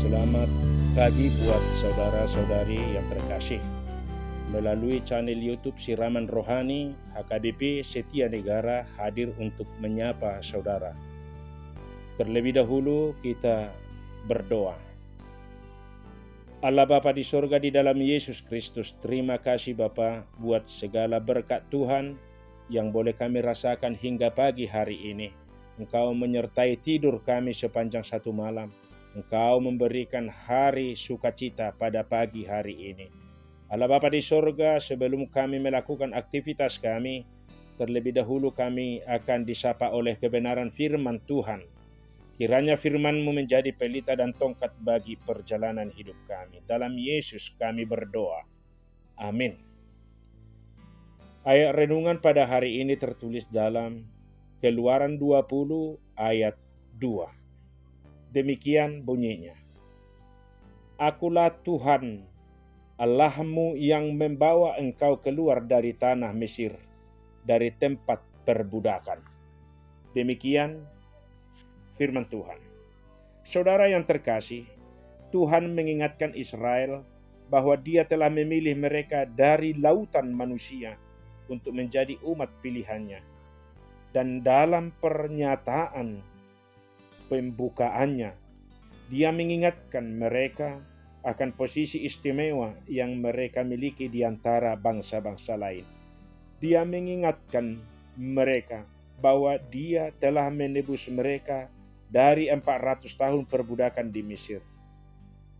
Selamat pagi buat saudara-saudari yang terkasih. Melalui channel YouTube Siraman Rohani, HKBP Setia Negara hadir untuk menyapa saudara. Terlebih dahulu kita berdoa. Allah Bapa di sorga, di dalam Yesus Kristus, terima kasih Bapa buat segala berkat Tuhan yang boleh kami rasakan hingga pagi hari ini. Engkau menyertai tidur kami sepanjang satu malam. Engkau memberikan hari sukacita pada pagi hari ini. Allah Bapa di sorga, sebelum kami melakukan aktivitas kami, terlebih dahulu kami akan disapa oleh kebenaran firman Tuhan. Kiranya firman-Mu menjadi pelita dan tongkat bagi perjalanan hidup kami. Dalam Yesus kami berdoa. Amin. Ayat renungan pada hari ini tertulis dalam Keluaran 20 ayat 2. Demikian bunyinya. Akulah Tuhan Allahmu yang membawa engkau keluar dari tanah Mesir, dari tempat perbudakan. Demikian firman Tuhan. Saudara yang terkasih, Tuhan mengingatkan Israel bahwa Dia telah memilih mereka dari lautan manusia untuk menjadi umat pilihannya. Dan dalam pernyataan pembukaannya, Dia mengingatkan mereka akan posisi istimewa yang mereka miliki di antara bangsa-bangsa lain. Dia mengingatkan mereka bahwa Dia telah menebus mereka dari 400 tahun perbudakan di Mesir.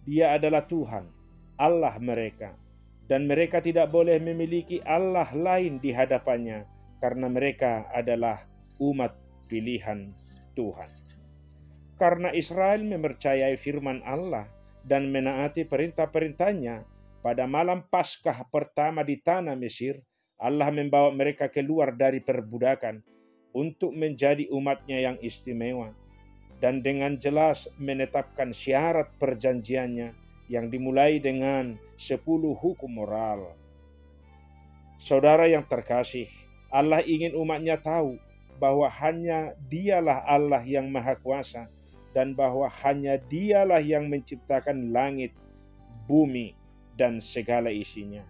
Dia adalah Tuhan, Allah mereka, dan mereka tidak boleh memiliki Allah lain di hadapannya karena mereka adalah umat pilihan Tuhan. Karena Israel mempercayai firman Allah dan menaati perintah-perintahnya, pada malam Paskah pertama di tanah Mesir, Allah membawa mereka keluar dari perbudakan untuk menjadi umatnya yang istimewa, dan dengan jelas menetapkan syarat perjanjiannya yang dimulai dengan 10 hukum moral. Saudara yang terkasih, Allah ingin umatnya tahu bahwa hanya Dialah Allah yang Maha Kuasa dan bahwa hanya Dialah yang menciptakan langit, bumi, dan segala isinya.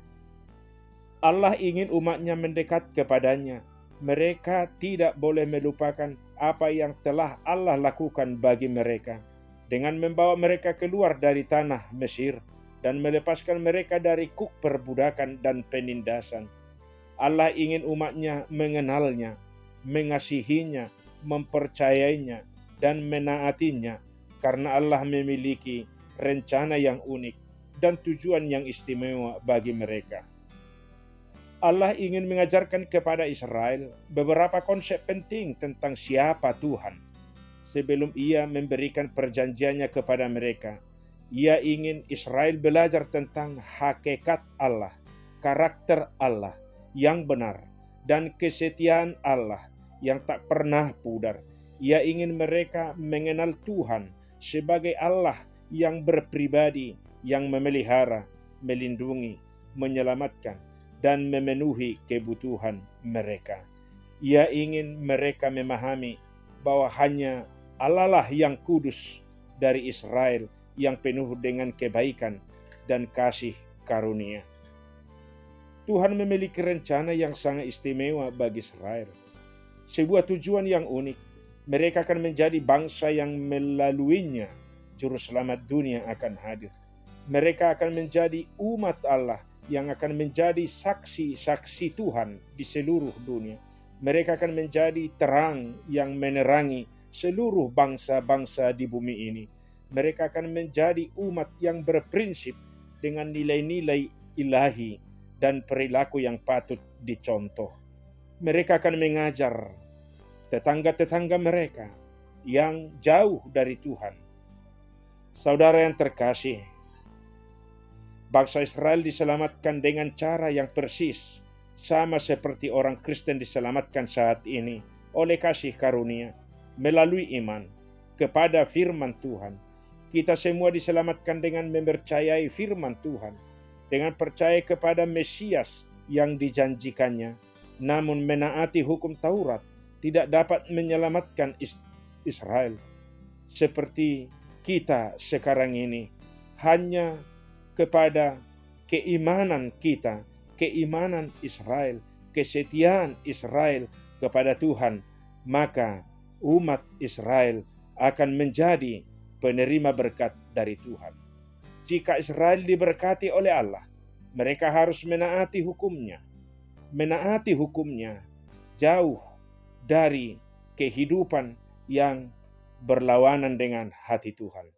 Allah ingin umatnya mendekat kepadanya. Mereka tidak boleh melupakan apa yang telah Allah lakukan bagi mereka dengan membawa mereka keluar dari tanah Mesir dan melepaskan mereka dari kuk perbudakan dan penindasan. Allah ingin umatnya mengenalnya, mengasihinya, mempercayainya, dan menaatinya karena Allah memiliki rencana yang unik dan tujuan yang istimewa bagi mereka. Allah ingin mengajarkan kepada Israel beberapa konsep penting tentang siapa Tuhan. Sebelum Ia memberikan perjanjiannya kepada mereka, Ia ingin Israel belajar tentang hakikat Allah, karakter Allah yang benar, dan kesetiaan Allah yang tak pernah pudar. Ia ingin mereka mengenal Tuhan sebagai Allah yang berpribadi, yang memelihara, melindungi, menyelamatkan, dan memenuhi kebutuhan mereka. Ia ingin mereka memahami bahwa hanya Allah lah yang kudus dari Israel, yang penuh dengan kebaikan dan kasih karunia. Tuhan memiliki rencana yang sangat istimewa bagi Israel. Sebuah tujuan yang unik. Mereka akan menjadi bangsa yang melaluinya Juru Selamat dunia akan hadir. Mereka akan menjadi umat Allah yang akan menjadi saksi-saksi Tuhan di seluruh dunia. Mereka akan menjadi terang yang menerangi seluruh bangsa-bangsa di bumi ini. Mereka akan menjadi umat yang berprinsip dengan nilai-nilai ilahi dan perilaku yang patut dicontoh. Mereka akan mengajar tetangga-tetangga mereka yang jauh dari Tuhan. Saudara yang terkasih, bangsa Israel diselamatkan dengan cara yang persis, sama seperti orang Kristen diselamatkan saat ini oleh kasih karunia, melalui iman kepada firman Tuhan. Kita semua diselamatkan dengan mempercayai firman Tuhan, dengan percaya kepada Mesias yang dijanjikannya, namun menaati hukum Taurat tidak dapat menyelamatkan Israel. Seperti kita sekarang ini hanya kepada keimanan kita, keimanan Israel, kesetiaan Israel kepada Tuhan, maka umat Israel akan menjadi penerima berkat dari Tuhan. Jika Israel diberkati oleh Allah, mereka harus menaati hukumnya. Menaati hukumnya jauh dari kehidupan yang berlawanan dengan hati Tuhan.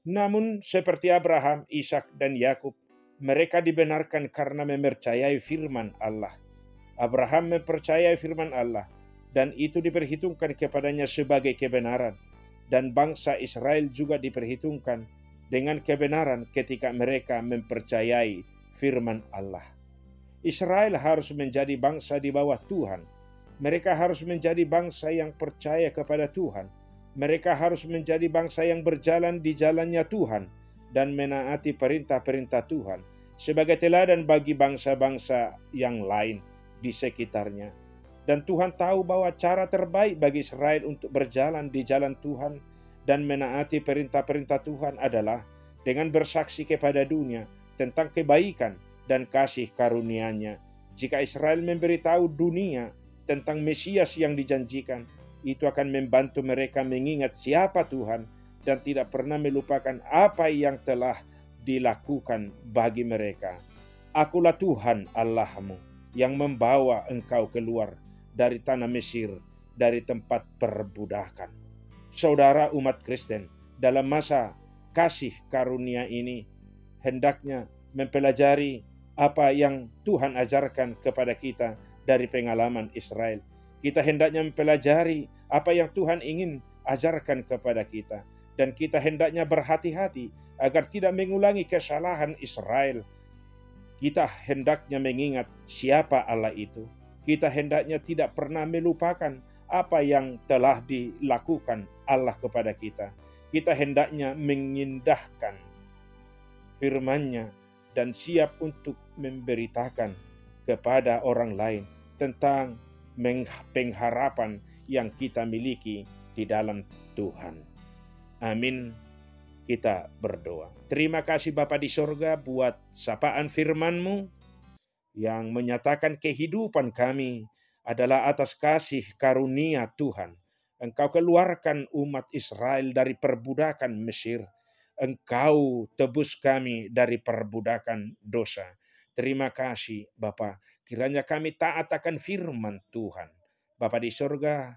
Namun seperti Abraham, Ishak, dan Yakub, mereka dibenarkan karena mempercayai firman Allah. Abraham mempercayai firman Allah, dan itu diperhitungkan kepadanya sebagai kebenaran. Dan bangsa Israel juga diperhitungkan dengan kebenaran ketika mereka mempercayai firman Allah. Israel harus menjadi bangsa di bawah Tuhan. Mereka harus menjadi bangsa yang percaya kepada Tuhan. Mereka harus menjadi bangsa yang berjalan di jalannya Tuhan dan menaati perintah-perintah Tuhan sebagai teladan bagi bangsa-bangsa yang lain di sekitarnya. Dan Tuhan tahu bahwa cara terbaik bagi Israel untuk berjalan di jalan Tuhan dan menaati perintah-perintah Tuhan adalah dengan bersaksi kepada dunia tentang kebaikan dan kasih karunia-Nya. Jika Israel memberitahu dunia tentang Mesias yang dijanjikan, itu akan membantu mereka mengingat siapa Tuhan dan tidak pernah melupakan apa yang telah dilakukan bagi mereka. Akulah Tuhan Allahmu yang membawa engkau keluar dari tanah Mesir, dari tempat perbudakan. Saudara umat Kristen, dalam masa kasih karunia ini, hendaknya mempelajari apa yang Tuhan ajarkan kepada kita dari pengalaman Israel. Kita hendaknya mempelajari apa yang Tuhan ingin ajarkan kepada kita. Dan kita hendaknya berhati-hati agar tidak mengulangi kesalahan Israel. Kita hendaknya mengingat siapa Allah itu. Kita hendaknya tidak pernah melupakan apa yang telah dilakukan Allah kepada kita. Kita hendaknya mengindahkan firman-Nya dan siap untuk memberitakan kepada orang lain tentang pengharapan yang kita miliki di dalam Tuhan. Amin. Kita berdoa. Terima kasih Bapa di sorga buat sapaan firman-Mu yang menyatakan kehidupan kami adalah atas kasih karunia Tuhan. Engkau keluarkan umat Israel dari perbudakan Mesir. Engkau tebus kami dari perbudakan dosa. Terima kasih Bapa. Kiranya kami taat akan firman Tuhan. Bapa di sorga,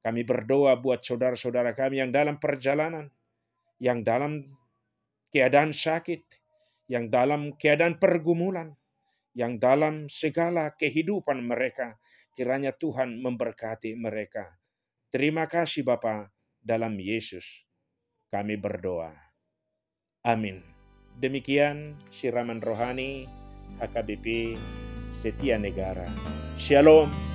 kami berdoa buat saudara-saudara kami yang dalam perjalanan, yang dalam keadaan sakit, yang dalam keadaan pergumulan, yang dalam segala kehidupan mereka. Kiranya Tuhan memberkati mereka. Terima kasih Bapa, dalam Yesus kami berdoa. Amin. Demikian siraman rohani HKBP Setia Negara. Shalom.